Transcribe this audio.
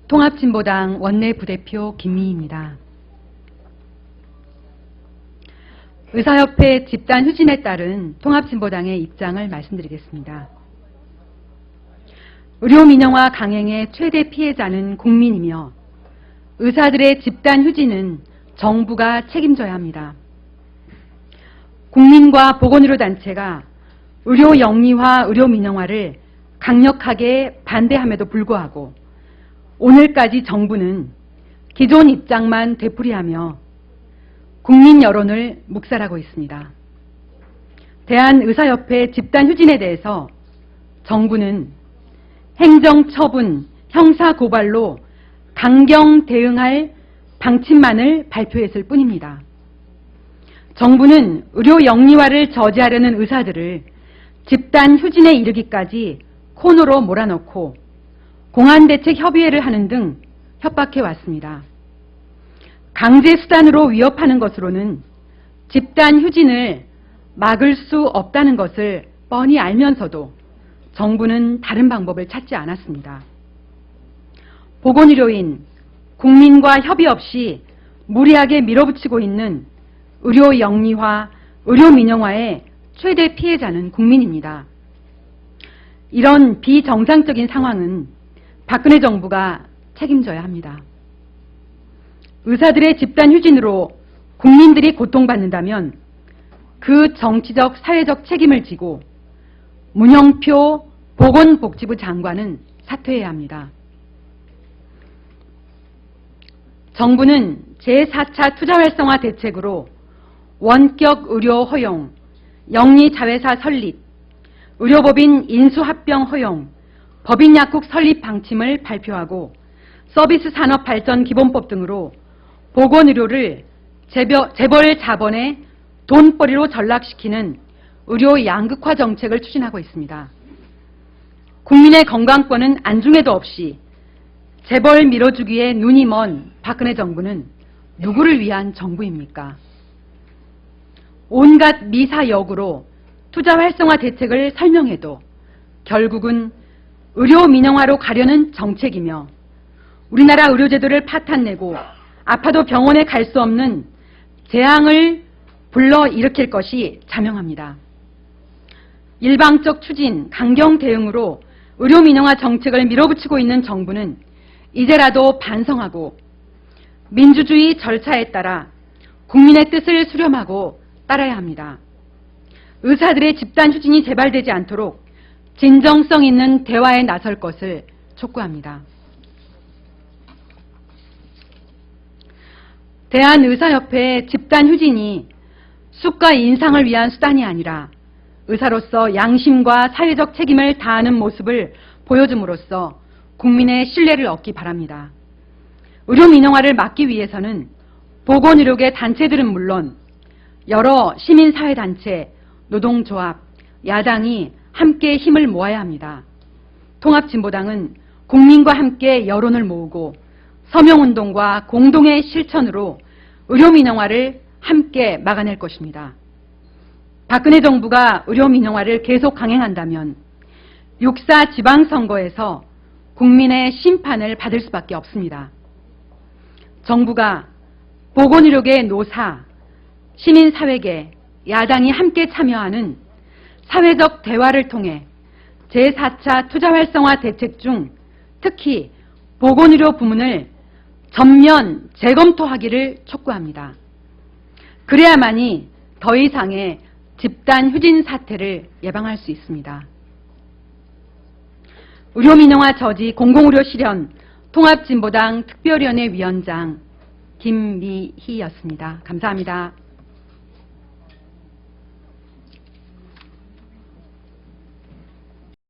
통합진보당 원내부대표 김미희입니다. 의사협회 집단 휴진에 따른 통합진보당의 입장을 말씀드리겠습니다. 의료민영화 강행의 최대 피해자는 국민이며 의사들의 집단 휴진은 정부가 책임져야 합니다. 국민과 보건의료단체가 의료 영리화, 의료 민영화를 강력하게 반대함에도 불구하고 오늘까지 정부는 기존 입장만 되풀이하며 국민 여론을 묵살하고 있습니다. 대한의사협회 집단 휴진에 대해서 정부는 행정처분, 형사고발로 강경 대응할 방침만을 발표했을 뿐입니다. 정부는 의료 영리화를 저지하려는 의사들을 집단 휴진에 이르기까지 코너로 몰아넣고 공안대책협의회를 하는 등 협박해 왔습니다. 강제 수단으로 위협하는 것으로는 집단 휴진을 막을 수 없다는 것을 뻔히 알면서도 정부는 다른 방법을 찾지 않았습니다. 보건의료인, 국민과 협의 없이 무리하게 밀어붙이고 있는 의료 영리화, 의료 민영화의 최대 피해자는 국민입니다. 이런 비정상적인 상황은 박근혜 정부가 책임져야 합니다. 의사들의 집단 휴진으로 국민들이 고통받는다면 그 정치적, 사회적 책임을 지고 문영표 보건복지부 장관은 사퇴해야 합니다. 정부는 제4차 투자활성화 대책으로 원격 의료 허용, 영리자회사 설립, 의료법인 인수합병 허용, 법인약국 설립 방침을 발표하고 서비스산업발전기본법 등으로 보건의료를 재벌 자본의 돈벌이로 전락시키는 의료 양극화 정책을 추진하고 있습니다. 국민의 건강권은 안중에도 없이 재벌 밀어주기에 눈이 먼 박근혜 정부는 누구를 위한 정부입니까? 온갖 미사역으로 투자 활성화 대책을 설명해도 결국은 의료 민영화로 가려는 정책이며 우리나라 의료제도를 파탄내고 아파도 병원에 갈 수 없는 재앙을 불러일으킬 것이 자명합니다. 일방적 추진, 강경 대응으로 의료 민영화 정책을 밀어붙이고 있는 정부는 이제라도 반성하고 민주주의 절차에 따라 국민의 뜻을 수렴하고 따라야 합니다. 의사들의 집단 휴진이 재발되지 않도록 진정성 있는 대화에 나설 것을 촉구합니다. 대한의사협회 집단 휴진이 숫과 인상을 위한 수단이 아니라 의사로서 양심과 사회적 책임을 다하는 모습을 보여줌으로써 국민의 신뢰를 얻기 바랍니다. 의료 민영화를 막기 위해서는 보건의료계 단체들은 물론 여러 시민사회단체, 노동조합, 야당이 함께 힘을 모아야 합니다. 통합진보당은 국민과 함께 여론을 모으고 서명운동과 공동의 실천으로 의료 민영화를 함께 막아낼 것입니다. 박근혜 정부가 의료 민영화를 계속 강행한다면 6.4 지방선거에서 국민의 심판을 받을 수밖에 없습니다. 정부가 보건의료계 노사, 시민사회계, 야당이 함께 참여하는 사회적 대화를 통해 제4차 투자활성화 대책 중 특히 보건의료 부문을 전면 재검토하기를 촉구합니다. 그래야만이 더 이상의 집단 휴진 사태를 예방할 수 있습니다. 의료민영화 저지 공공의료 실현 통합진보당 특별위원회 위원장 김미희였습니다. 감사합니다.